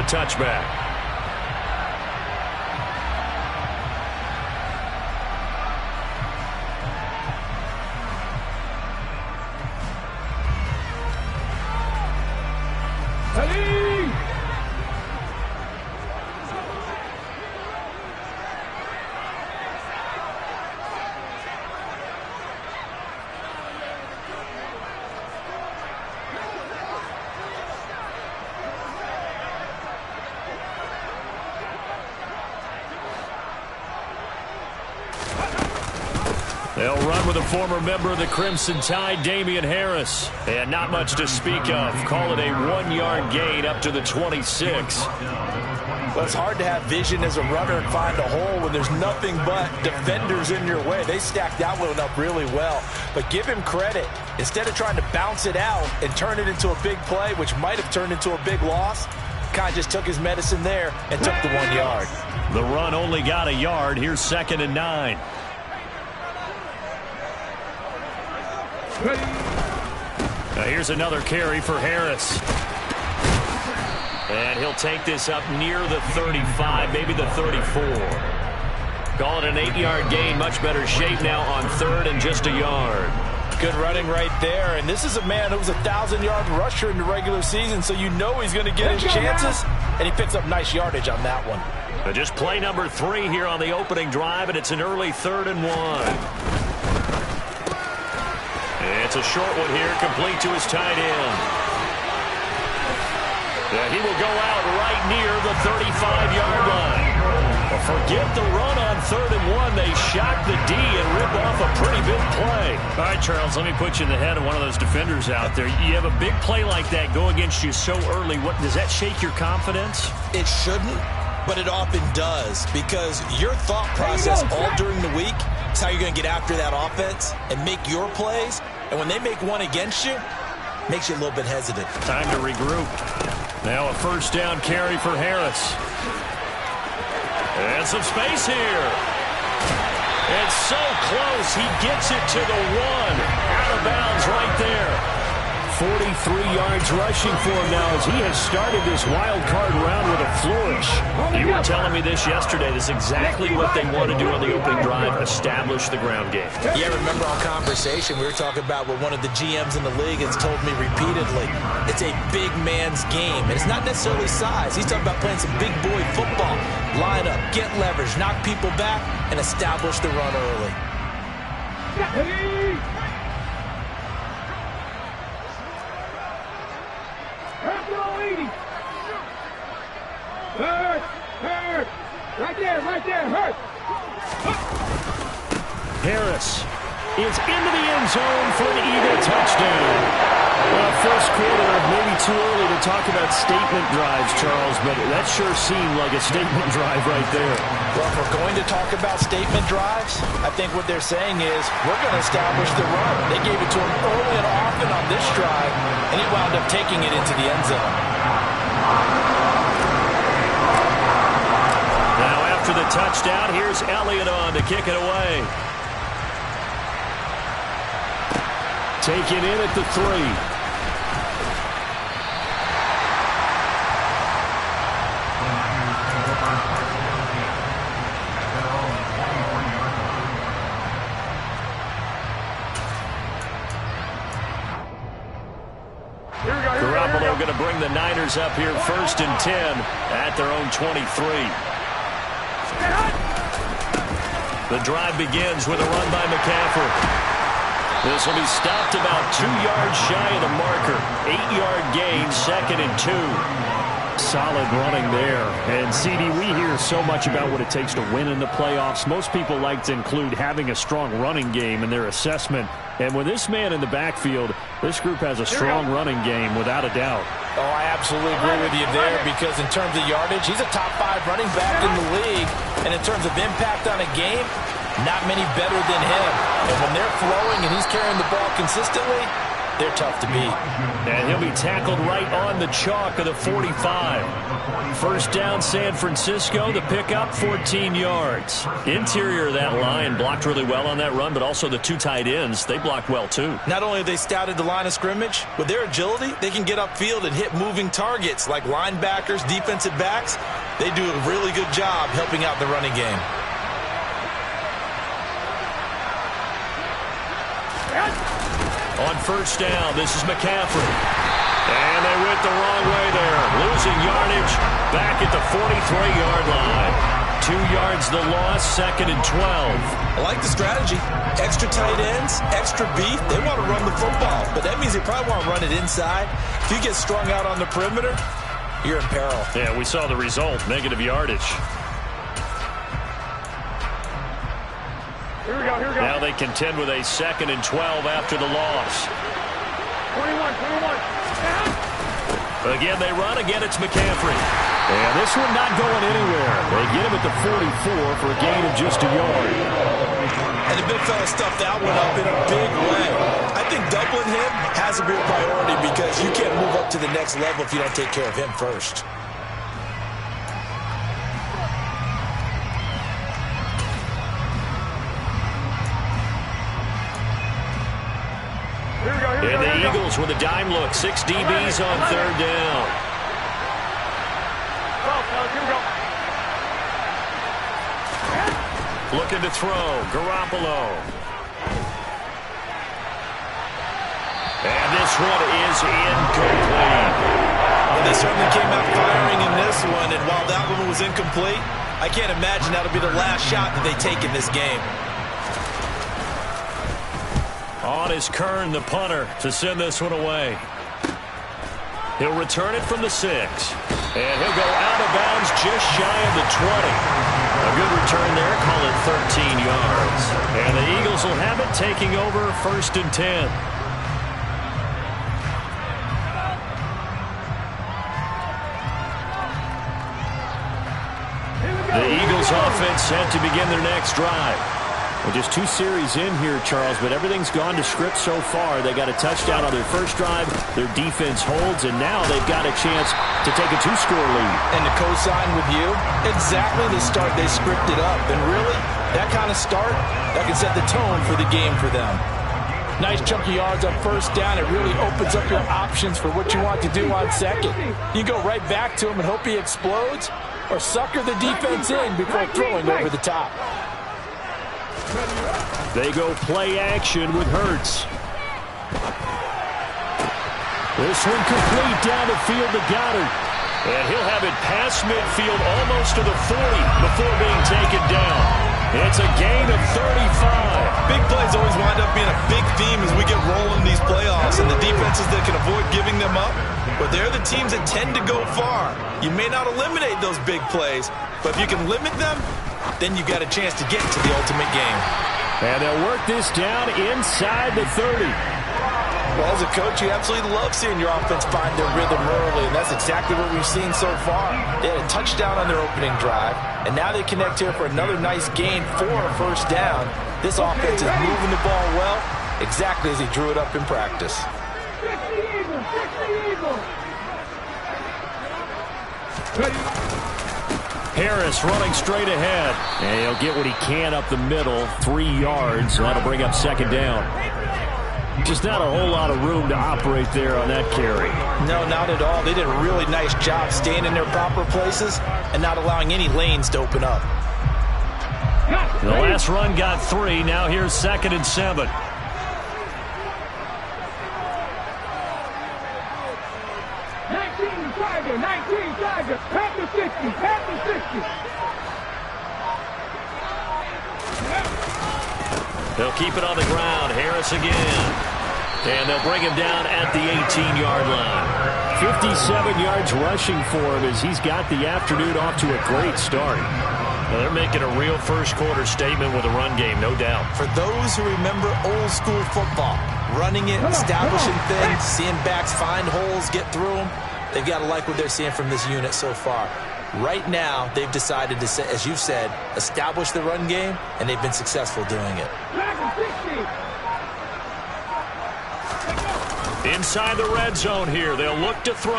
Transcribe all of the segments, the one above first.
touchback. They'll run with a former member of the Crimson Tide, Damian Harris. And not much to speak of. Call it a 1-yard gain up to the 26. Well, it's hard to have vision as a runner and find a hole when there's nothing but defenders in your way. They stacked that one up really well. But give him credit. Instead of trying to bounce it out and turn it into a big play, which might have turned into a big loss, kind of just took his medicine there and took the 1 yard. The run only got a yard. Here's 2nd and 9. Now here's another carry for Harris. And he'll take this up near the 35, maybe the 34. Call it an 8-yard gain. Much better shape now on 3rd and just a yard. Good running right there. And this is a man who was a 1,000-yard rusher in the regular season, so you know he's going to get his chances. And he picks up nice yardage on that one. But just play number 3 here on the opening drive, and it's an early 3rd and 1. It's a short one here, complete to his tight end. Yeah, he will go out right near the 35-yard line. Well, forget the run on 3rd and 1. They shock the D and rip off a pretty big play. All right, Charles, let me put you in the head of one of those defenders out there. You have a big play like that go against you so early. What does that shake your confidence? It shouldn't, but it often does, because your thought process all during the week is how you're going to get after that offense and make your plays. And when they make one against you, makes you a little bit hesitant. Time to regroup. Now a 1st down carry for Harris. And some space here. And so close, he gets it to the 1. Out of bounds right there. 43 yards rushing for him now as he has started this wild card round with a flourish. You were telling me this yesterday. This is exactly what they want to do on the opening drive, establish the ground game. Yeah, remember our conversation we were talking about what one of the GMs in the league has told me repeatedly. It's a big man's game, and it's not necessarily size. He's talking about playing some big boy football. Line up, get leverage, knock people back, and establish the run early. Right there, hurt. Harris is into the end zone for an Eagle touchdown. Well, first quarter, maybe too early to talk about statement drives, Charles, but that sure seemed like a statement drive right there. Well, if we're going to talk about statement drives, I think what they're saying is we're going to establish the run. They gave it to him early and often on this drive, and he wound up taking it into the end zone. Now after the touchdown, here's Elliott on to kick it away. Taken in at the 3. Garoppolo going to bring the Niners up here 1st and 10 at their own 23. The drive begins with a run by McCaffrey. This will be stopped about 2 yards shy of the marker. 8-yard gain, 2nd and 2. Solid running there. And, CD, we hear so much about what it takes to win in the playoffs. Most people like to include having a strong running game in their assessment. And with this man in the backfield, this group has a strong running game without a doubt. Oh, I absolutely agree with you there, because in terms of yardage, he's a top 5 running back in the league. And in terms of impact on a game, not many better than him. And when they're flowing and he's carrying the ball consistently, they're tough to beat. And he'll be tackled right on the chalk of the 45. First down, San Francisco. The pickup, 14 yards. Interior of that line blocked really well on that run, but also the two tight ends, they blocked well too. Not only have they scouted the line of scrimmage, with their agility, they can get upfield and hit moving targets like linebackers, defensive backs. They do a really good job helping out the running game. On first down, this is McCaffrey. And they went the wrong way there. Losing yardage back at the 43-yard line. 2 yards the loss, 2nd and 12. I like the strategy. Extra tight ends, extra beef. They want to run the football, but that means they probably want to run it inside. If you get strung out on the perimeter, you're in peril. Yeah, we saw the result, negative yardage. Here we go. Now they contend with a 2nd and 12 after the loss. 21. Again, they run. Again, it's McCaffrey. And this one not going anywhere. They get him at the 44 for a gain of just a yard. And the big fella stuffed that one up in a big way. I think doubling him has to be a priority because you can't move up to the next level if you don't take care of him first. And the Eagles with a dime look. 6 DBs on 3rd down. Looking to throw. Garoppolo. And this one is incomplete. Well, they certainly came out firing in this one, and while that one was incomplete, I can't imagine that'll be the last shot that they take in this game. On is Kern, the punter, to send this one away. He'll return it from the 6. And he'll go out of bounds just shy of the 20. A good return there, call it 13 yards. And the Eagles will have it, taking over 1st and 10. The Eagles offense set to begin their next drive. Well, just 2 series in here, Charles, but everything's gone to script so far. They got a touchdown on their first drive. Their defense holds, and now they've got a chance to take a 2-score lead. And to co-sign with you, exactly the start they scripted up. And really, that kind of start, that can set the tone for the game for them. Nice chunky yards on first down. It really opens up your options for what you want to do on second. You go right back to him and hope he explodes, or sucker the defense in before throwing over the top. They go play action with Hurts. This one complete down the field to Goddard. And he'll have it past midfield almost to the 40 before being taken down. It's a gain of 35. Big plays always wind up being a big theme as we get rolling these playoffs, and the defenses that can avoid giving them up, but they're the teams that tend to go far. You may not eliminate those big plays, but if you can limit them, then you've got a chance to get to the ultimate game. And they'll work this down inside the 30. Well, as a coach, you absolutely love seeing your offense find their rhythm early, and that's exactly what we've seen so far. They had a touchdown on their opening drive, and now they connect here for another nice gain for a first down. This offense is moving the ball well, exactly as he drew it up in practice. Harris running straight ahead. And he'll get what he can up the middle, 3 yards. So that'll bring up 2nd down. Just not a whole lot of room to operate there on that carry. No, not at all. They did a really nice job staying in their proper places and not allowing any lanes to open up. The last run got 3. Now here's 2nd and 7. They'll keep it on the ground. Harris again. And they'll bring him down at the 18-yard line. 57 yards rushing for him as he's got the afternoon off to a great start. Well, they're making a real first-quarter statement with a run game, no doubt. For those who remember old-school football, running it, establishing things, seeing backs find holes, get through them, they've got to like what they're seeing from this unit so far. Right now, they've decided to, as you've said, establish the run game, and they've been successful doing it. Inside the red zone here. They'll look to throw.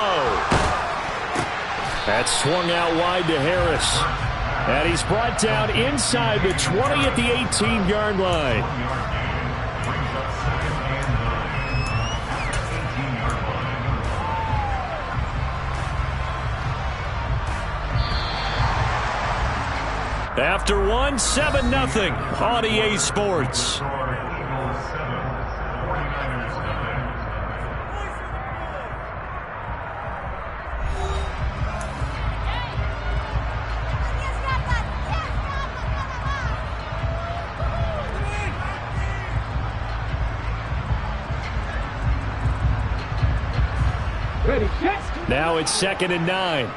That's swung out wide to Harris. And he's brought down inside the 20 at the 18-yard line. After one, 7-0 on EA Sports. Now it's 2nd and 9.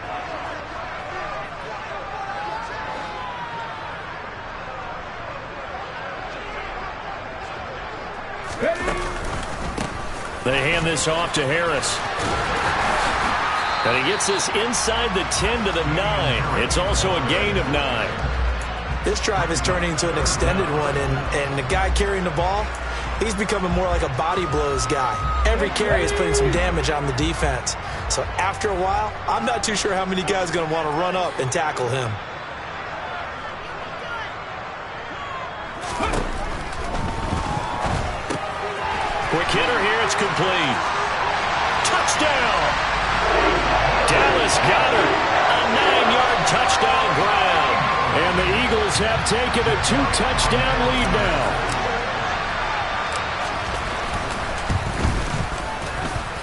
They hand this off to Harris. And he gets this inside the 10 to the 9. It's also a gain of 9. This drive is turning into an extended one, and the guy carrying the ball, he's becoming more like a body blows guy. Every carry is putting some damage on the defense. So after a while, I'm not too sure how many guys are going to want to run up and tackle him. Quick hitter here, it's complete. Touchdown! Dallas Goedert, a 9-yard touchdown grab. And the Eagles have taken a 2-touchdown lead now.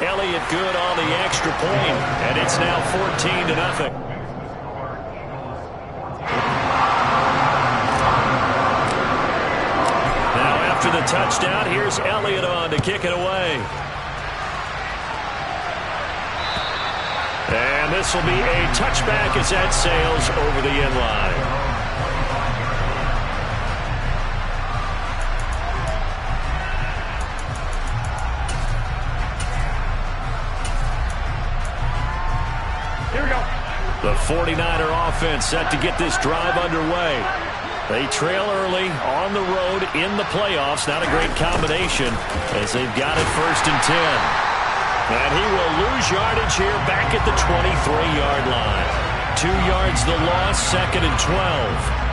Elliott good on the extra point, and it's now 14-0. Now after the touchdown, here's Elliott on to kick it away. And this will be a touchback as that sails over the end line. The 49er offense set to get this drive underway. They trail early on the road in the playoffs. Not a great combination as they've got it 1st and 10. And he will lose yardage here back at the 23-yard line. 2 yards the loss, 2nd and 12.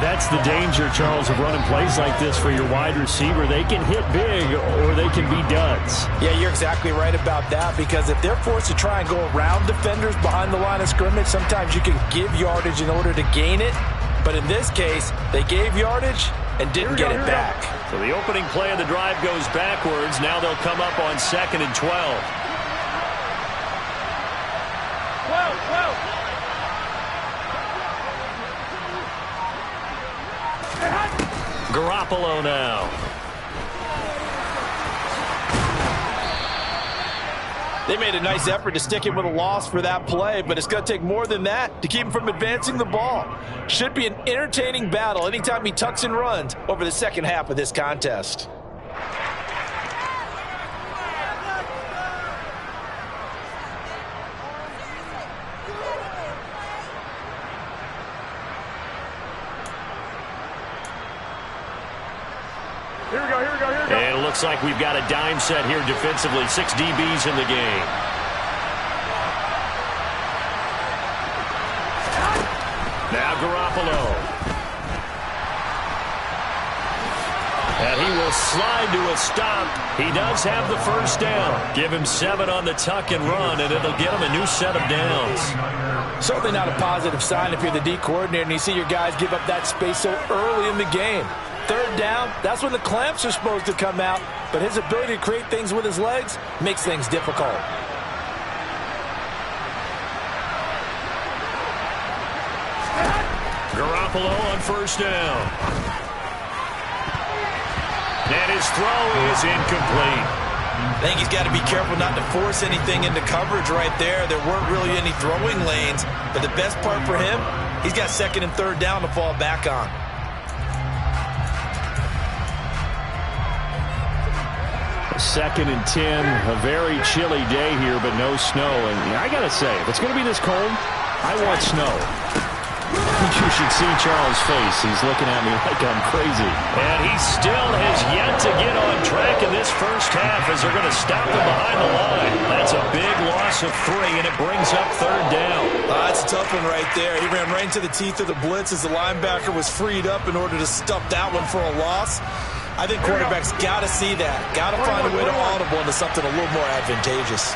That's the danger, Charles, of running plays like this for your wide receiver. They can hit big or they can be duds. Yeah, you're exactly right about that, because if they're forced to try and go around defenders behind the line of scrimmage, sometimes you can give yardage in order to gain it. But in this case, they gave yardage and didn't get it back. So the opening play of the drive goes backwards. Now they'll come up on 2nd and 12. 12. Garoppolo now. They made a nice effort to stick him with a loss for that play, but it's going to take more than that to keep him from advancing the ball. Should be an entertaining battle anytime he tucks and runs over the second half of this contest. Here we go. And it looks like we've got a dime set here defensively. 6 DBs in the game. Now Garoppolo. And he will slide to a stop. He does have the 1st down. Give him 7 on the tuck and run, and it'll get him a new set of downs. Certainly not a positive sign if you're the D coordinator and you see your guys give up that space so early in the game. 3rd down, that's when the clamps are supposed to come out, but his ability to create things with his legs makes things difficult. Garoppolo on 1st down. And his throw is incomplete. I think he's got to be careful not to force anything into coverage right there. There weren't really any throwing lanes, but the best part for him, he's got 2nd and 3rd down to fall back on. Second and 10, a very chilly day here, but no snow. And I got to say, if it's going to be this cold, I want snow. You should see Charles' face. He's looking at me like I'm crazy. And he still has yet to get on track in this first half as they're going to stop him behind the line. That's a big loss of 3, and it brings up 3rd down. That's a tough one right there. He ran right into the teeth of the blitz as the linebacker was freed up in order to stuff that one for a loss. I think quarterbacks got to see that. Got to find a way to audible into something a little more advantageous.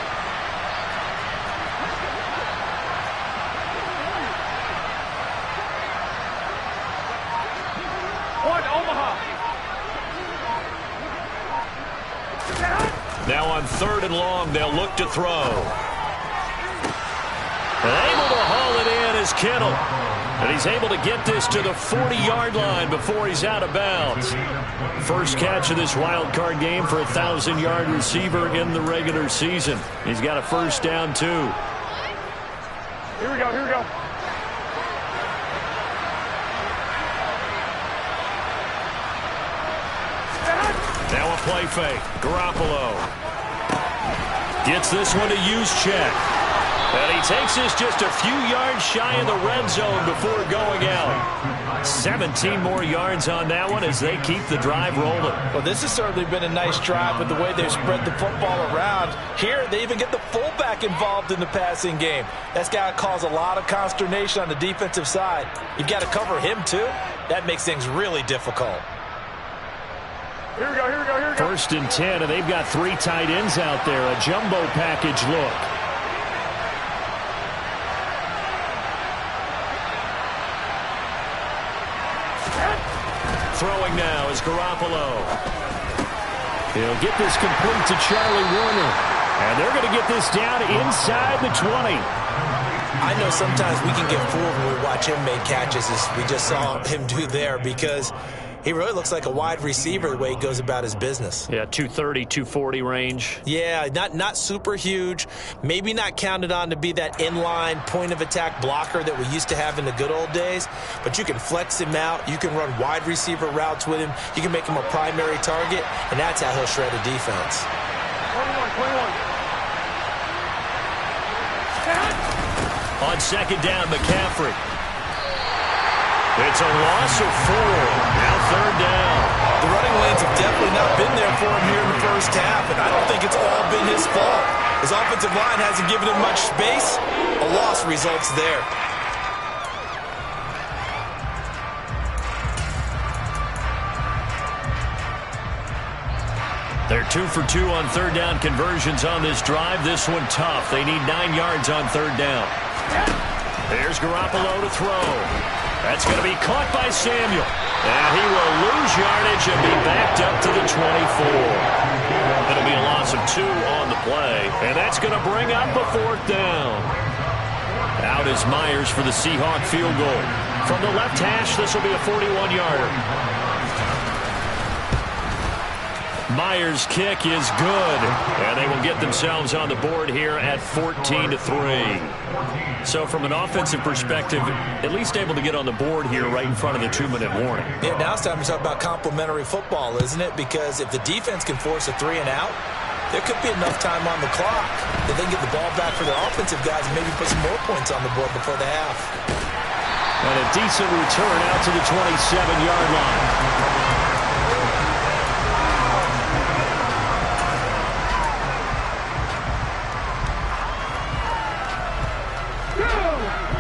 Now on 3rd and long, they'll look to throw. And able to haul it in is Kittle. And he's able to get this to the 40-yard line before he's out of bounds. First catch of this wild card game for a 1,000-yard receiver in the regular season. He's got a first down, too. Here we go, here we go. Now a play fake. Garoppolo gets this one to Juszczyk. And he takes this just a few yards shy of the red zone before going out. 17 more yards on that one as they keep the drive rolling. Well, this has certainly been a nice drive with the way they've spread the football around. Here, they even get the fullback involved in the passing game. That's got to cause a lot of consternation on the defensive side. You've got to cover him, too. That makes things really difficult. Here we go, here we go, here we go. 1st and 10, and they've got 3 tight ends out there. A jumbo package look. Throwing now is Garoppolo. He'll get this complete to Charlie Warner. And they're going to get this down inside the 20. I know sometimes we can get fooled when we watch him make catches, as we just saw him do there, because he really looks like a wide receiver the way he goes about his business. Yeah, 230, 240 range. Yeah, not super huge. Maybe not counted on to be that inline point-of-attack blocker that we used to have in the good old days. But you can flex him out. You can run wide receiver routes with him. You can make him a primary target, and that's how he'll shred a defense. 21. On 2nd down, McCaffrey. It's a loss of 4. Now 3rd down. The running lanes have definitely not been there for him here in the first half, and I don't think it's all been his fault. His offensive line hasn't given him much space. A loss results there. They're 2 for 2 on 3rd down conversions on this drive. This one tough. They need 9 yards on 3rd down. There's Garoppolo to throw. That's going to be caught by Samuel. And he will lose yardage and be backed up to the 24. It'll be a loss of 2 on the play. And that's going to bring up a 4th down. Out is Myers for the Seahawk field goal. From the left hash, this will be a 41-yarder. Myers' kick is good, and they will get themselves on the board here at 14-3. So from an offensive perspective, at least able to get on the board here right in front of the 2-minute warning. Yeah, now it's time to talk about complementary football, isn't it? Because if the defense can force a 3 and out, there could be enough time on the clock that they can get the ball back for their offensive guys and maybe put some more points on the board before the half. And a decent return out to the 27-yard line.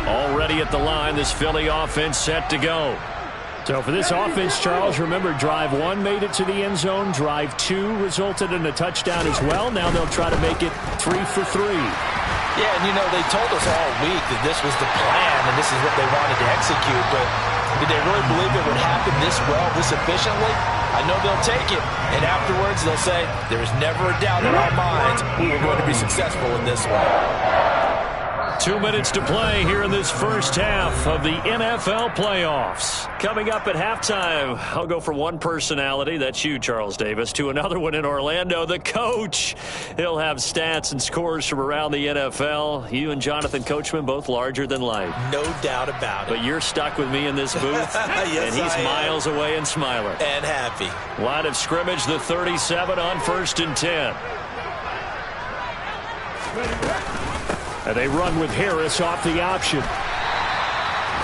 Already at the line, this Philly offense set to go. So for this offense, Charles, remember drive 1 made it to the end zone. Drive 2 resulted in a touchdown as well. Now they'll try to make it 3 for 3. Yeah, and you know, they told us all week that this was the plan and this is what they wanted to execute. But did they really believe it would happen this well, this efficiently? I know they'll take it. And afterwards, they'll say, there is never a doubt in our minds we were going to be successful in this one. 2 minutes to play here in this first half of the NFL playoffs. Coming up at halftime, I'll go from one personality, that's you, Charles Davis, to another one in Orlando, the coach. He'll have stats and scores from around the NFL. You and Jonathan Coachman, both larger than life. No doubt about it. But you're stuck with me in this booth, yes, and he's miles away and smiling. And happy. Line of scrimmage, the 37 on 1st and 10. And they run with Harris off the option.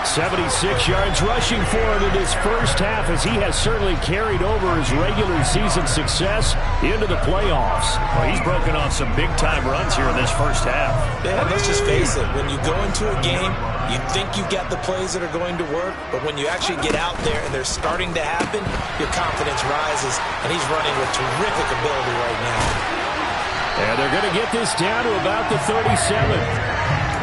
76 yards rushing for him in his first half, as he has certainly carried over his regular season success into the playoffs. Well, he's broken off some big-time runs here in this first half. Yeah, let's just face it. When you go into a game, you think you've got the plays that are going to work, but when you actually get out there and they're starting to happen, your confidence rises, and he's running with terrific ability right now. And they're going to get this down to about the 37.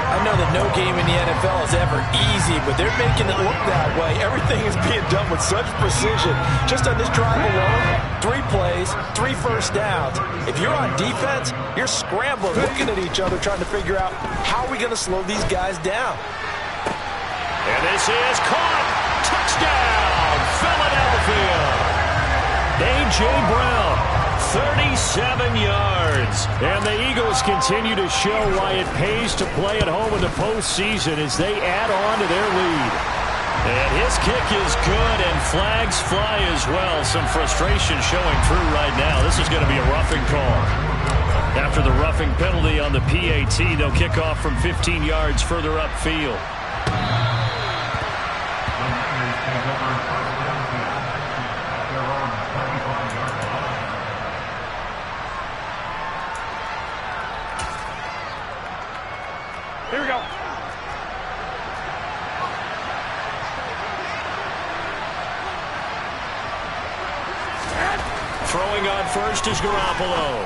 I know that no game in the NFL is ever easy, but they're making it look that way. Everything is being done with such precision. Just on this drive alone, 3 plays, 3 first downs. If you're on defense, you're scrambling, looking at each other, trying to figure out how are we going to slow these guys down. And this is caught. Touchdown, Philadelphia. A.J. Brown. 37 yards. And the Eagles continue to show why it pays to play at home in the postseason as they add on to their lead. And his kick is good, and flags fly as well. Some frustration showing through right now. This is going to be a roughing call. After the roughing penalty on the PAT, they'll kick off from 15 yards further upfield. Here we go. Throwing on first is Garoppolo.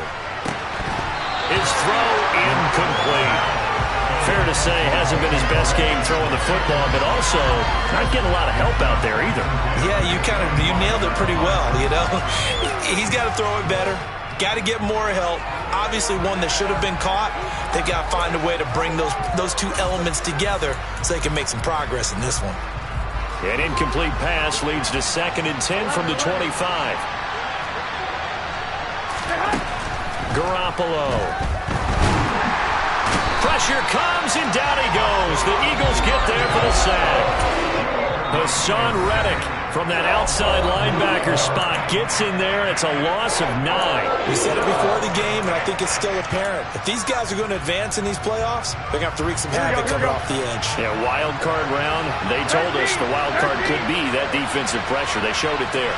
His throw incomplete. Fair to say, hasn't been his best game throwing the football, but also not getting a lot of help out there either. Yeah, you nailed it pretty well, you know. He's got to throw it better. Got to get more help. Obviously one that should have been caught. They got to find a way to bring those 2 elements together so they can make some progress in this one. An incomplete pass leads to 2nd and 10 from the 25. Garoppolo. Pressure comes, and down he goes. The Eagles get there for the sack. Hassan Reddick from that outside linebacker spot gets in there. It's a loss of 9. We said it before the game, and I think it's still apparent. If these guys are going to advance in these playoffs, they're going to have to wreak some havoc coming off the edge. Yeah, wild card round. They told us the wild card could be that defensive pressure. They showed it there.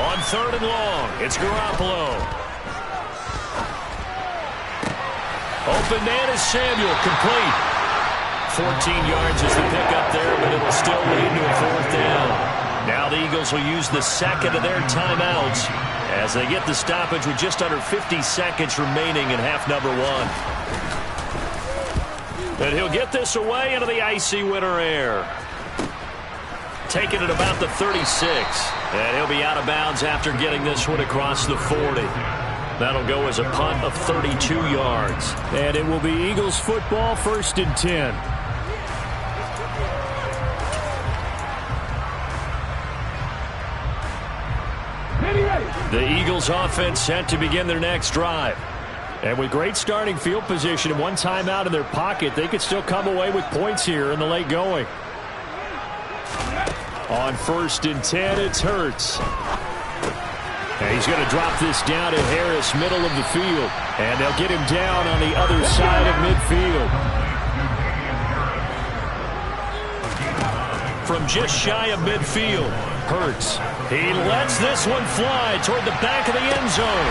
On 3rd and long, it's Garoppolo. Open man is Samuel, complete. 14 yards is the pickup there, but it'll still lead to a 4th down. Now the Eagles will use the 2nd of their timeouts as they get the stoppage with just under 50 seconds remaining in half number 1. And he'll get this away into the icy winter air. Taking it about the 36. And he'll be out of bounds after getting this one across the 40. That'll go as a punt of 32 yards. And it will be Eagles football, 1st and 10. The Eagles offense set to begin their next drive. And with great starting field position and 1 timeout in their pocket, they could still come away with points here in the late going. On 1st and 10, it's Hurts. And he's going to drop this down to Harris, middle of the field. And they'll get him down on the other side of midfield. From just shy of midfield, Hurts. He lets this one fly toward the back of the end zone.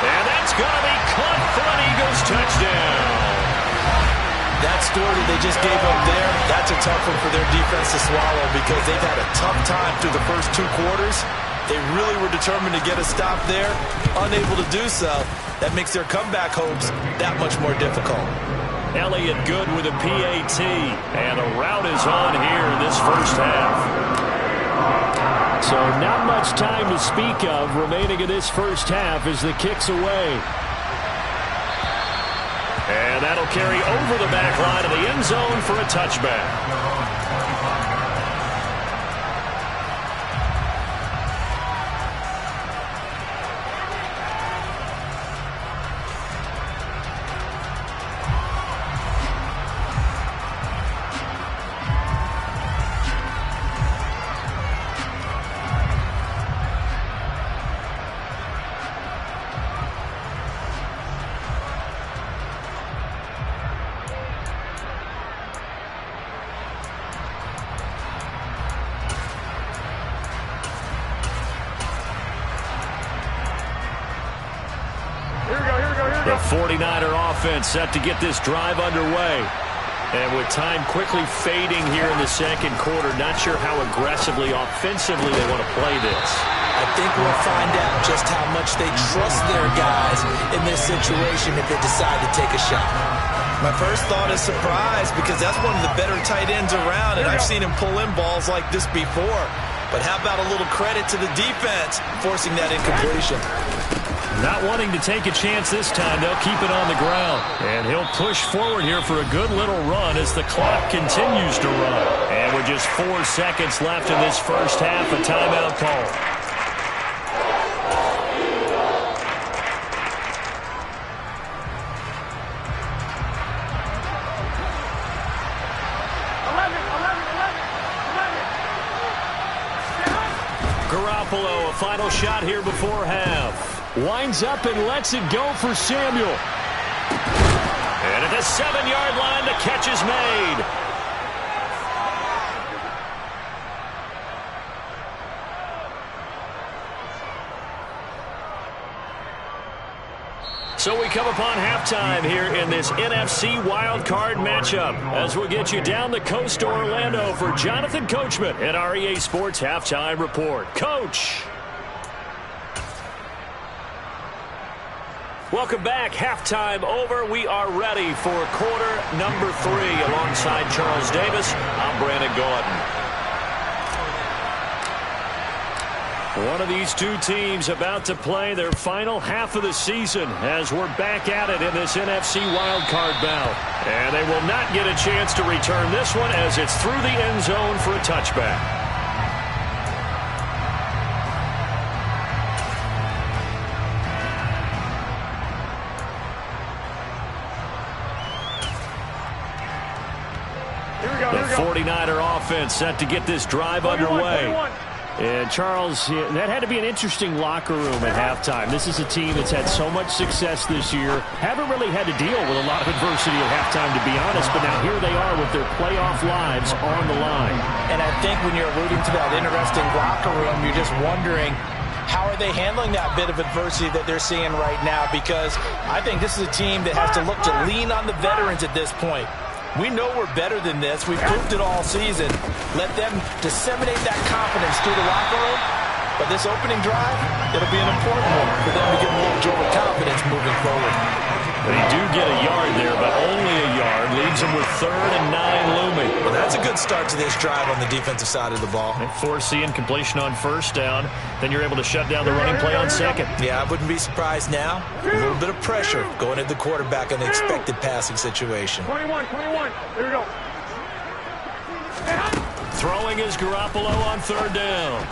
And that's going to be caught for an Eagles touchdown. That story that they just gave up there, that's a tough one for their defense to swallow because they've had a tough time through the first 2 quarters. They really were determined to get a stop there, unable to do so. That makes their comeback hopes that much more difficult. Elliott good with a PAT, and a route is on here in this first half. So not much time to speak of remaining in this first half as the kick's away. And that'll carry over the back line of the end zone for a touchback. The 49er offense set to get this drive underway. And with time quickly fading here in the second quarter, not sure how aggressively, offensively they want to play this. I think we'll find out just how much they trust their guys in this situation if they decide to take a shot. My first thought is surprise, because that's one of the better tight ends around, and I've seen him pull in balls like this before. But how about a little credit to the defense forcing that incompletion? Not wanting to take a chance this time, they'll keep it on the ground. And he'll push forward here for a good little run as the clock continues to run. And with just 4 seconds left in this first half, a timeout call. Garoppolo, a final shot here before half. Winds up and lets it go for Samuel. And at the 7-yard line, the catch is made. So we come upon halftime here in this NFC wildcard matchup as we'll get you down the coast to Orlando for Jonathan Coachman at our EA Sports Halftime Report. Coach. Welcome back. Halftime over. We are ready for quarter number 3 alongside Charles Davis. I'm Brandon Gaudin. One of these two teams about to play their final half of the season as we're back at it in this NFC wildcard bout. And they will not get a chance to return this one as it's through the end zone for a touchback. The 49er offense set to get this drive underway. And, Charles, that had to be an interesting locker room at halftime. This is a team that's had so much success this year. Haven't really had to deal with a lot of adversity at halftime, to be honest. But now here they are with their playoff lives on the line. And I think when you're alluding to that interesting locker room, you're just wondering, how are they handling that bit of adversity that they're seeing right now? Because I think this is a team that has to look to lean on the veterans at this point. We know we're better than this. We've proved it all season. Let them disseminate that confidence through the locker room. But this opening drive, it'll be an important one for them to get a little jolt of confidence moving forward. They do get a yard there, but only a yard. Leaves them with 3rd and 9 looming. Well, that's a good start to this drive on the defensive side of the ball. And forcing completion on first down. Then you're able to shut down the running play on second. Yeah, I wouldn't be surprised now. A little bit of pressure going at the quarterback in the expected passing situation. 21. Here we go. Throwing is Garoppolo on 3rd down.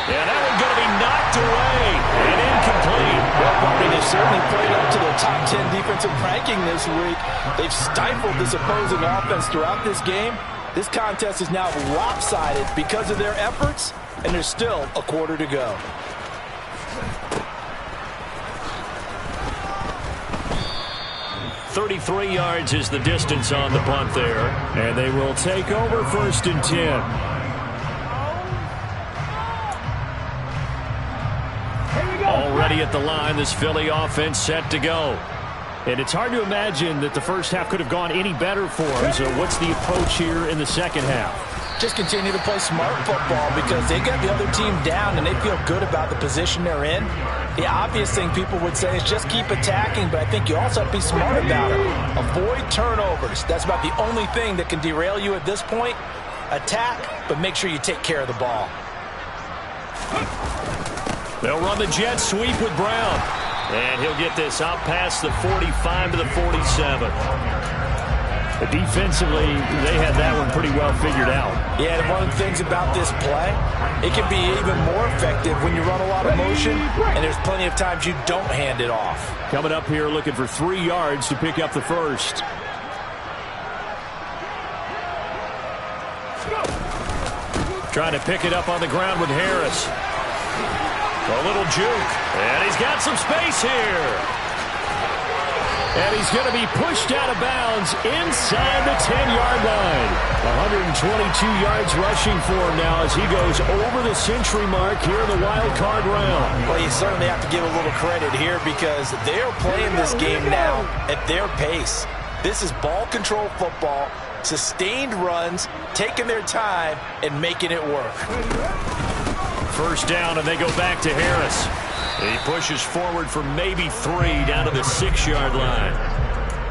Yeah, that one's going to be knocked away and incomplete. Well, Barney, they've certainly played up to their top 10 defensive ranking this week. They've stifled this opposing offense throughout this game. This contest is now lopsided because of their efforts, and there's still a quarter to go. .33 yards is the distance on the punt there, and they will take over 1st and 10. Already at the line, this Philly offense set to go. And it's hard to imagine that the first half could have gone any better for them. So what's the approach here in the second half? Just continue to play smart football because they got the other team down and they feel good about the position they're in. The obvious thing people would say is just keep attacking, but I think you also have to be smart about it. Avoid turnovers. That's about the only thing that can derail you at this point. Attack, but make sure you take care of the ball. They'll run the jet sweep with Brown. And he'll get this out past the 45 to the 47. But defensively, they had that one pretty well figured out. Yeah, and one of the things about this play, it can be even more effective when you run a lot of motion, and there's plenty of times you don't hand it off. Coming up here looking for 3 yards to pick up the first. Trying to pick it up on the ground with Harris. A little juke, and he's got some space here. And he's going to be pushed out of bounds inside the 10-yard line. 122 yards rushing for him now as he goes over the century mark here in the wild card round. Well, you certainly have to give a little credit here because they're playing this game now at their pace. This is ball control football, sustained runs, taking their time, and making it work. First down, and they go back to Harris. He pushes forward for maybe 3 down to the 6-yard line.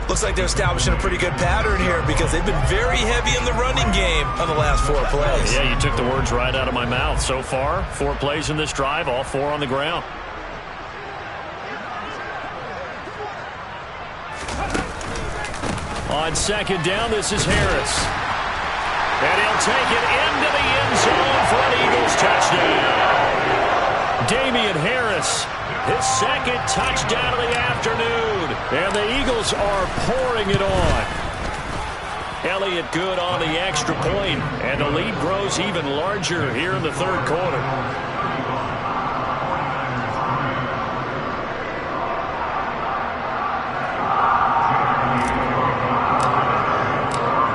Looks like they're establishing a pretty good pattern here because they've been very heavy in the running game on the last 4 plays. Yeah, you took the words right out of my mouth. So far, 4 plays in this drive, all 4 on the ground. On second down, this is Harris. And he'll take it into the end zone for an Eagles touchdown. Damian Harris, his second touchdown of the afternoon. And the Eagles are pouring it on. Elliott good on the extra point, and the lead grows even larger here in the third quarter.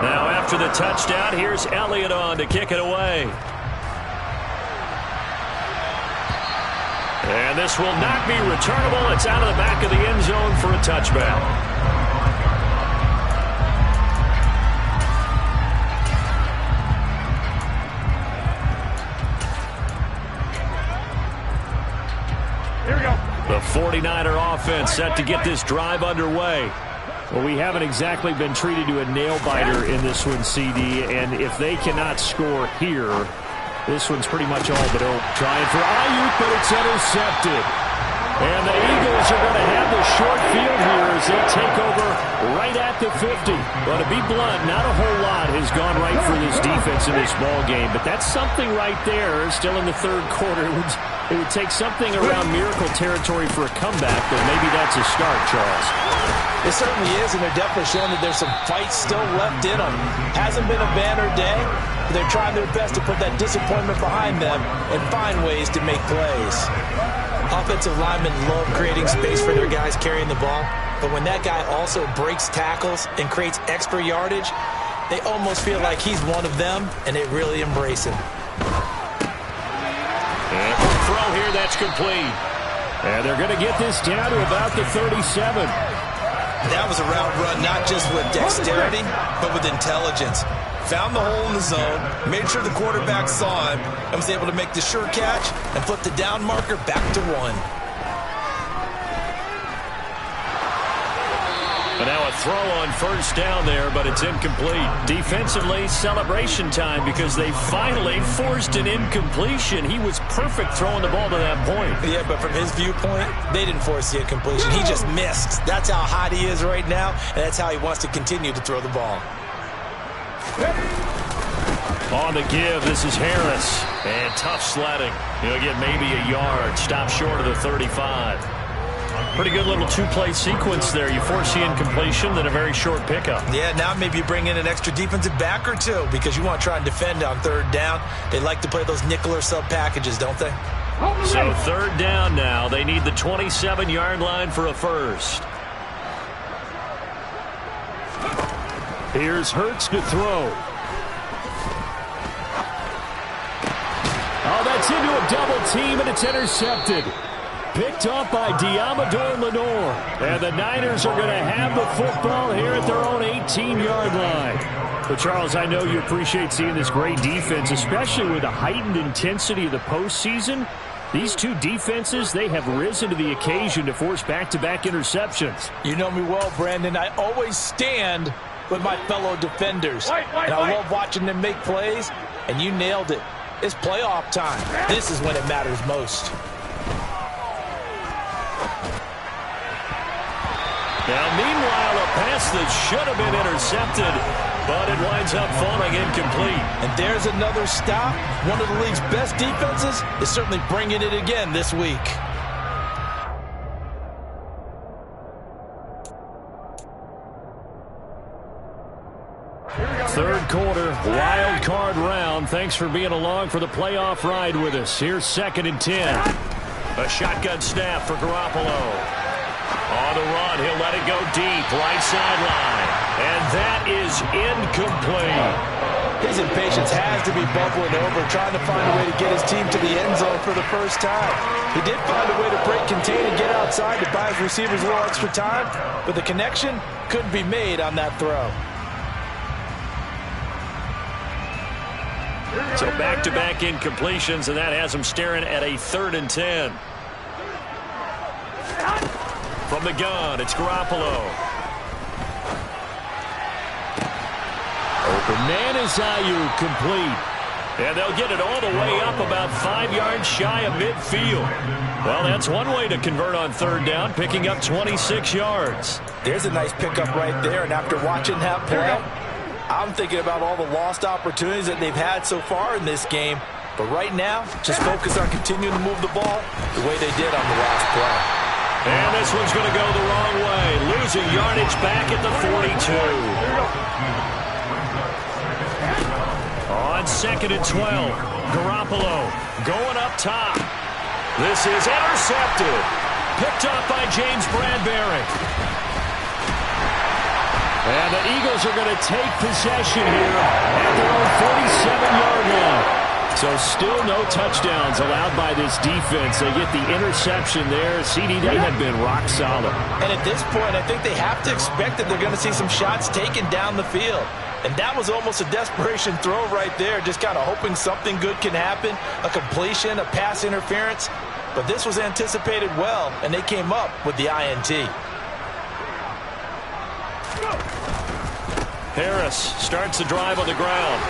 Now after the touchdown, here's Elliott on to kick it away. And this will not be returnable. It's out of the back of the end zone for a touchback. Here we go. The 49er offense set to get this drive underway. Well, we haven't exactly been treated to a nail-biter in this one, CD, and if they cannot score here, this one's pretty much all but over. Trying for Ayuk, but it's intercepted. And the Eagles are going to have the short field here as they take over right at the 50. But to be blunt, not a whole lot has gone right for this defense in this ball game. But that's something right there. Still in the third quarter. It would take something around miracle territory for a comeback, but maybe that's a start, Charles. It certainly is, and they're definitely showing that there's some fight still left in them. Hasn't been a banner day, but they're trying their best to put that disappointment behind them and find ways to make plays. Offensive linemen love creating space for their guys carrying the ball, but when that guy also breaks tackles and creates extra yardage, they almost feel like he's one of them, and they really embrace him. And for a throw here, that's complete. And they're going to get this down to about the 37. That was a route run not just with dexterity, but with intelligence. Found the hole in the zone, made sure the quarterback saw him, and was able to make the sure catch and flip the down marker back to 1. But now a throw on first down there, but it's incomplete. Defensively, celebration time because they finally forced an incompletion. He was perfect throwing the ball to that point. Yeah, but from his viewpoint, they didn't force the incompletion. He just missed. That's how hot he is right now, and that's how he wants to continue to throw the ball. On the give, this is Harris. And tough sledding. He'll get maybe a yard. Stop short of the 35. Pretty good little 2-play sequence there. You force the incompletion, then a very short pickup. Yeah, now maybe you bring in an extra defensive back or 2 because you want to try and defend on third down. They like to play those nickel or sub packages, don't they? So third down now. They need the 27-yard line for a first. Here's Hurts to throw. Oh, that's into a double team, and it's intercepted. Picked up by Diamador Lenore. And the Niners are going to have the football here at their own 18-yard line. But, Charles, I know you appreciate seeing this great defense, especially with the heightened intensity of the postseason. These two defenses, they have risen to the occasion to force back-to-back interceptions. You know me well, Brandon. I always stand with my fellow defenders. And I love watching them make plays, and you nailed it. It's playoff time. This is when it matters most. Now, meanwhile, a pass that should have been intercepted, but it winds up falling incomplete. And there's another stop. One of the league's best defenses is certainly bringing it again this week. Third quarter, wild card round. Thanks for being along for the playoff ride with us. Here's 2nd and 10. A shotgun snap for Garoppolo. On the run, he'll let it go deep, right sideline. And that is incomplete. His impatience has to be bubbling over, trying to find a way to get his team to the end zone for the first time. He did find a way to break, contain, and get outside to buy his receivers a little extra time, but the connection couldn't be made on that throw. So back-to-back incompletions, and that has him staring at a 3rd and 10. From the gun, it's Garoppolo. Open man is Ayuk, complete. And they'll get it all the way up about 5 yards shy of midfield. Well, that's one way to convert on 3rd down, picking up 26 yards. There's a nice pickup right there, and after watching that play, I'm thinking about all the lost opportunities that they've had so far in this game. But right now, just focus on continuing to move the ball the way they did on the last play. And this one's going to go the wrong way. Losing yardage back at the 42. On 2nd and 12, Garoppolo going up top. This is intercepted. Picked up by James Bradbury. And the Eagles are going to take possession here at their own 47-yard line. So still no touchdowns allowed by this defense. They get the interception there. CD, they have been rock solid. And at this point, I think they have to expect that they're going to see some shots taken down the field. And that was almost a desperation throw right there, just kind of hoping something good can happen, a completion, a pass interference. But this was anticipated well, and they came up with the INT. Harris starts the drive on the ground.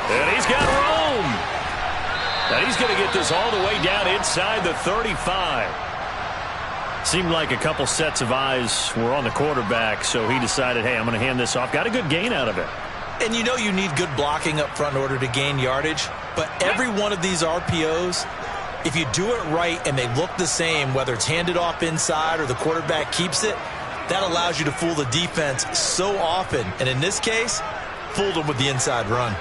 And he's got room. And he's going to get this all the way down inside the 35. Seemed like a couple sets of eyes were on the quarterback, so he decided, hey, I'm going to hand this off. Got a good gain out of it. And you know you need good blocking up front in order to gain yardage. But every one of these RPOs, if you do it right and they look the same, whether it's handed off inside or the quarterback keeps it, that allows you to fool the defense so often. And in this case, fooled them with the inside run.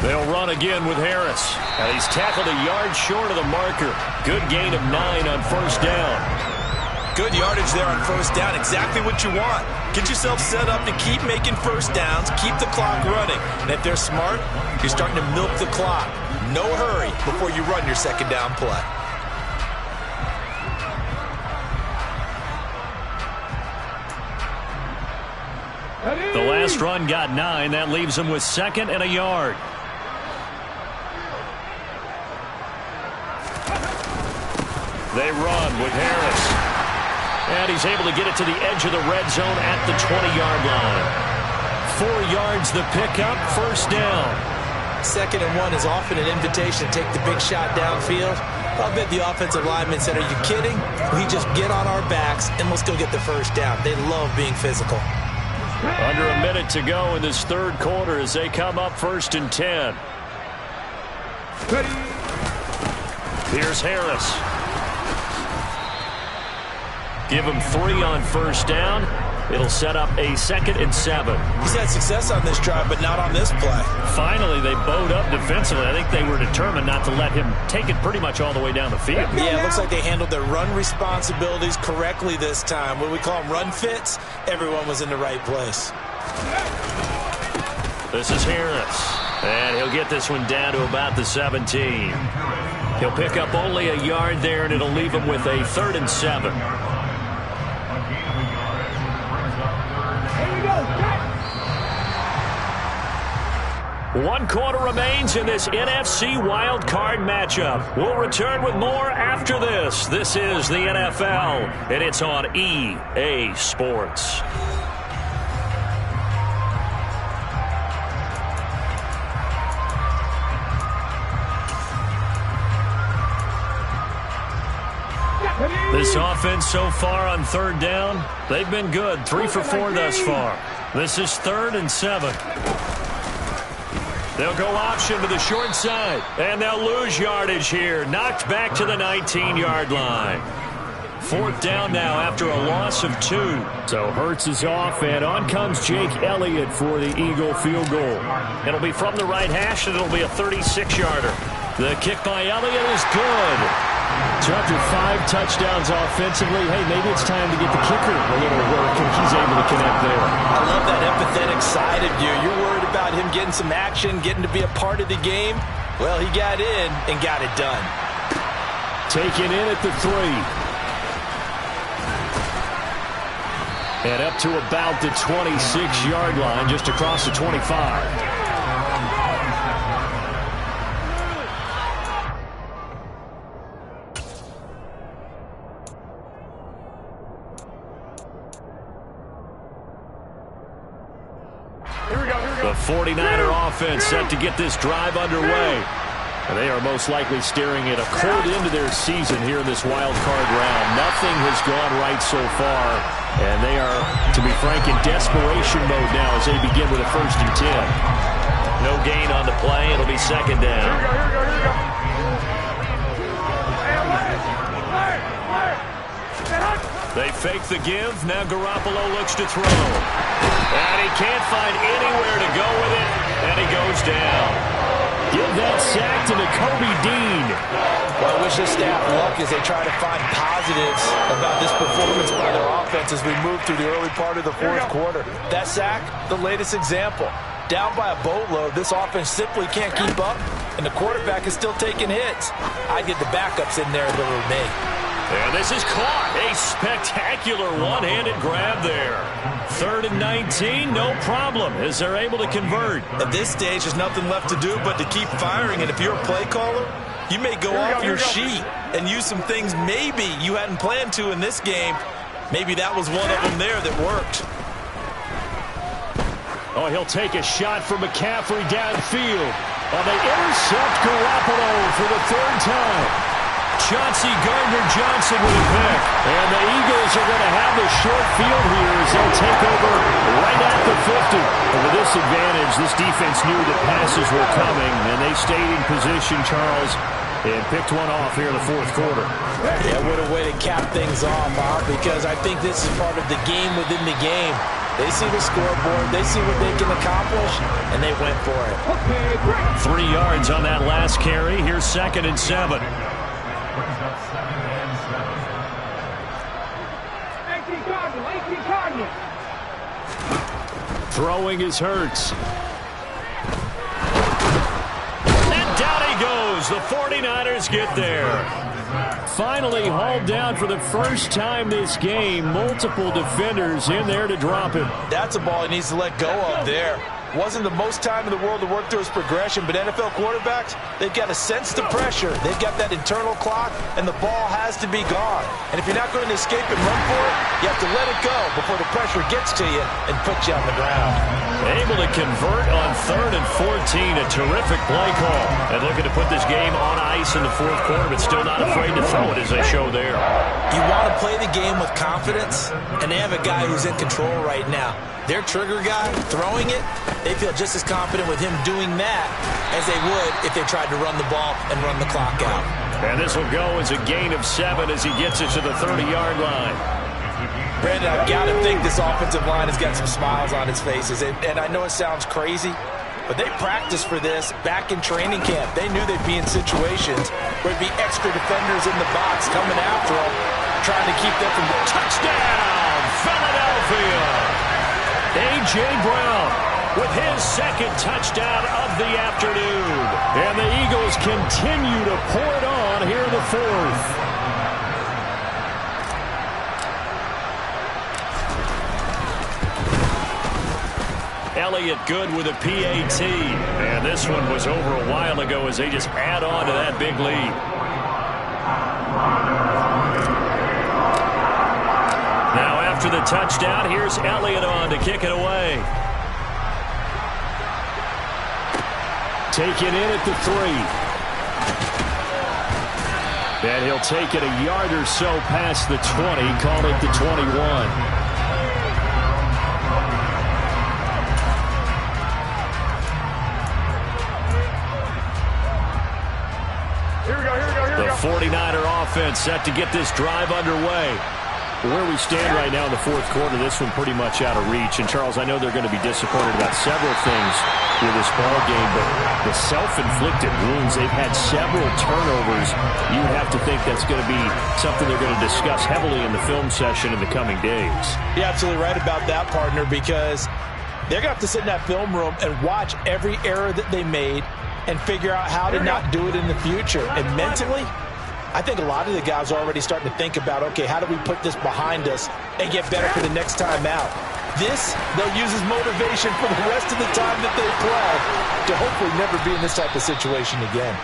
They'll run again with Harris. And he's tackled a yard short of the marker. Good gain of 9 on 1st down. Good yardage there on 1st down. Exactly what you want. Get yourself set up to keep making 1st downs, keep the clock running. And if they're smart, you're starting to milk the clock. No hurry before you run your 2nd down play. The last run got 9. That leaves him with 2nd and a yard. They run with Harris. And he's able to get it to the edge of the red zone at the 20-yard line. 4 yards the pickup, 1st down. 2nd and 1 is often an invitation to take the big shot downfield. I'll bet the offensive lineman said, are you kidding? We just get on our backs and let's go get the 1st down. They love being physical. Under a minute to go in this 3rd quarter as they come up 1st and 10. Here's Harris. Give him 3 on 1st down. It'll set up a 2nd and 7. He's had success on this drive, but not on this play. Finally, they bowed up defensively. I think they were determined not to let him take it pretty much all the way down the field. Yeah, it looks like they handled their run responsibilities correctly this time. What we call them run fits, everyone was in the right place. This is Harris. And he'll get this one down to about the 17. He'll pick up only a yard there, and it'll leave him with a 3rd and 7. 1 quarter remains in this NFC wild card matchup. We'll return with more after this. This is the NFL, and it's on EA Sports. This offense so far on 3rd down, they've been good. 3 for 4 thus far. This is 3rd and 7. They'll go option to the short side, and they'll lose yardage here. Knocked back to the 19-yard line. 4th down now after a loss of 2. So Hurts is off, and on comes Jake Elliott for the Eagle field goal. It'll be from the right hash, and it'll be a 36-yarder. The kick by Elliott is good. So after 5 touchdowns offensively, hey, maybe it's time to get the kicker a little work, and he's able to connect there. I love that empathetic side of you. You're worried about him getting some action, getting to be a part of the game. Well, he got in and got it done. Taken in at the 3. And up to about the 26-yard line, just across the 25. The 49er offense set to get this drive underway. And they are most likely staring at a cold end to their season here in this wild card round. Nothing has gone right so far. And they are, to be frank, in desperation mode now as they begin with a 1st and 10. No gain on the play. It'll be 2nd down. They fake the give. Now Garoppolo looks to throw. And he can't find anywhere to go with it. And he goes down. Give that sack to Kobe Dean. Well, I wish this staff luck as they try to find positives about this performance by their offense as we move through the early part of the 4th quarter. That sack, the latest example. Down by a boatload, this offense simply can't keep up, and the quarterback is still taking hits. I'd get the backups in there if it were me. And this is caught. A spectacular one-handed grab there. 3rd and 19, no problem, as they're able to convert. At this stage, there's nothing left to do but to keep firing. And if you're a play caller, you may go off your sheet and use some things maybe you hadn't planned to in this game. Maybe that was one of them there that worked. Oh, he'll take a shot from McCaffrey downfield. Oh, they intercept Garoppolo for the 3rd time. Chauncey Gardner-Johnson with a pick. And the Eagles are going to have the short field here as they'll take over right at the 50. And with this advantage, this defense knew that passes were coming, and they stayed in position, Charles, and picked one off here in the 4th quarter. Yeah, what a way to cap things off, huh? Because I think this is part of the game within the game. They see the scoreboard, they see what they can accomplish, and they went for it. 3 yards on that last carry. Here's 2nd and 7. Throwing is Hurts. And down he goes. The 49ers get there. Finally hauled down for the first time this game. Multiple defenders in there to drop it. That's a ball he needs to let go of there. Wasn't the most time in the world to work through his progression, but NFL quarterbacks, they've got to sense the pressure. They've got that internal clock, and the ball has to be gone. And if you're not going to escape and run for it, you have to let it go before the pressure gets to you and put you on the ground. Able to convert on 3rd and 14. A terrific play call. And looking to put this game on ice in the 4th quarter, but still not afraid to throw it as they show there. You want to play the game with confidence, and they have a guy who's in control right now. Their trigger guy throwing it, they feel just as confident with him doing that as they would if they tried to run the ball and run the clock out. And this will go as a gain of 7 as he gets it to the 30-yard line. Brandon, I've got to think this offensive line has got some smiles on its faces. And I know it sounds crazy, but they practiced for this back in training camp. They knew they'd be in situations where there'd be extra defenders in the box coming after them, trying to keep them from the touchdown, Philadelphia. A.J. Brown with his 2nd touchdown of the afternoon. And the Eagles continue to pour it on here in the 4th. Elliott good with a PAT. And this one was over a while ago as they just add on to that big lead. Now after the touchdown, here's Elliott on to kick it away. Taken in at the 3. And he'll take it a yard or so past the 20, call it the 21. The 49er offense set to get this drive underway. Where we stand right now in the fourth quarter, this one pretty much out of reach. And, Charles, I know they're going to be disappointed about several things with this ball game, but the self-inflicted wounds, they've had several turnovers. You have to think that's going to be something they're going to discuss heavily in the film session in the coming days. You're absolutely right about that, partner, because they're going to have to sit in that film room and watch every error that they made and figure out how to not do it in the future. And mentally, I think a lot of the guys are already starting to think about, okay, how do we put this behind us and get better for the next time out? This, they'll use as motivation for the rest of the time that they play to hopefully never be in this type of situation again.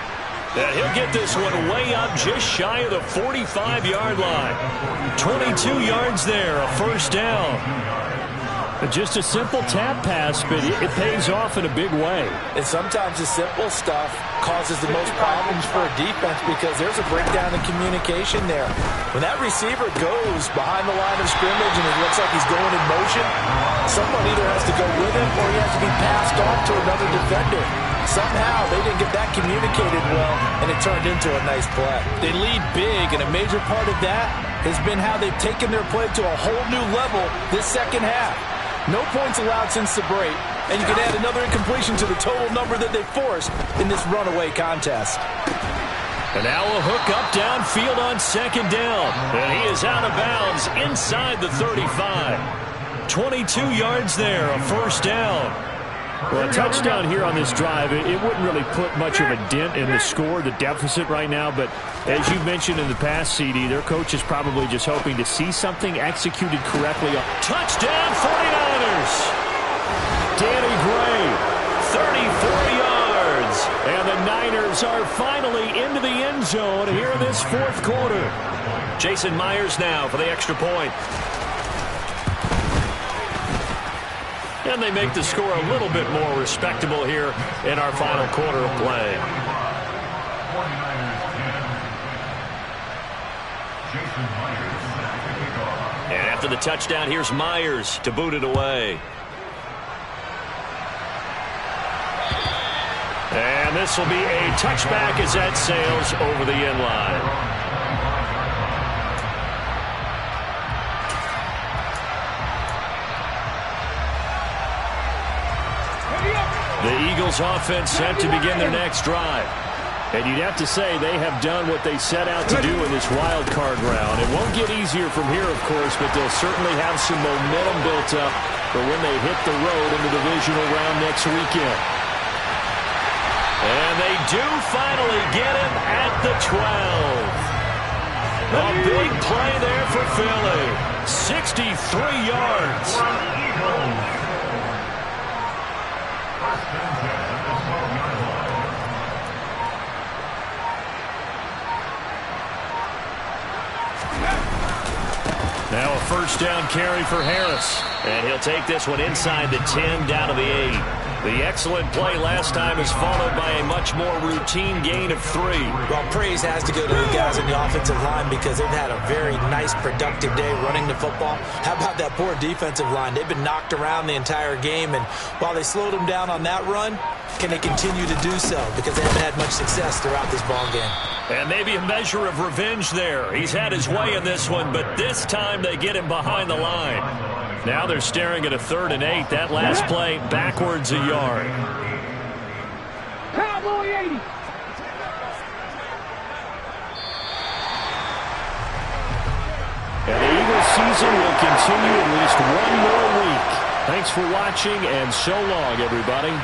And he'll get this one way up just shy of the 45-yard line. 22 yards there, a first down. Just a simple tap pass, but it pays off in a big way. And sometimes the simple stuff causes the most problems for a defense because there's a breakdown in communication there. When that receiver goes behind the line of scrimmage and it looks like he's going in motion, someone either has to go with him or he has to be passed off to another defender. Somehow they didn't get that communicated well, and it turned into a nice play. They lead big, and a major part of that has been how they've taken their play to a whole new level this second half. No points allowed since the break, and you can add another incompletion to the total number that they forced in this runaway contest. And now a hook up downfield on second down. And he is out of bounds inside the 35. 22 yards there, a first down. Well, a touchdown here on this drive, it wouldn't really put much of a dent in the score, the deficit right now. But as you mentioned in the past, CD, their coach is probably just hoping to see something executed correctly. Touchdown, 49ers! Danny Gray, 34 yards. And the Niners are finally into the end zone here in this fourth quarter. Jason Myers now for the extra point. And they make the score a little bit more respectable here in our final quarter of play. And after the touchdown, here's Myers to boot it away. And this will be a touchback as that sails over the end line. The Eagles offense set to begin their next drive. And you'd have to say they have done what they set out to do in this wild card round. It won't get easier from here, of course, but they'll certainly have some momentum built up for when they hit the road in the divisional round next weekend. And they do finally get him at the 12. A big play there for Philly. 63 yards. Now a first down carry for Harris. And he'll take this one inside the 10 down to the 8. The excellent play last time is followed by a much more routine gain of 3. Well, praise has to go to the guys in the offensive line because they've had a very nice, productive day running the football. How about that poor defensive line? They've been knocked around the entire game, and while they slowed them down on that run, can they continue to do so? Because they haven't had much success throughout this ball game. And maybe a measure of revenge there. He's had his way in this one, but this time they get him behind the line. Now they're staring at a 3rd and 8. That last play backwards a yard. Cowboy 80. And the Eagles season will continue at least one more week. Thanks for watching, and so long, everybody.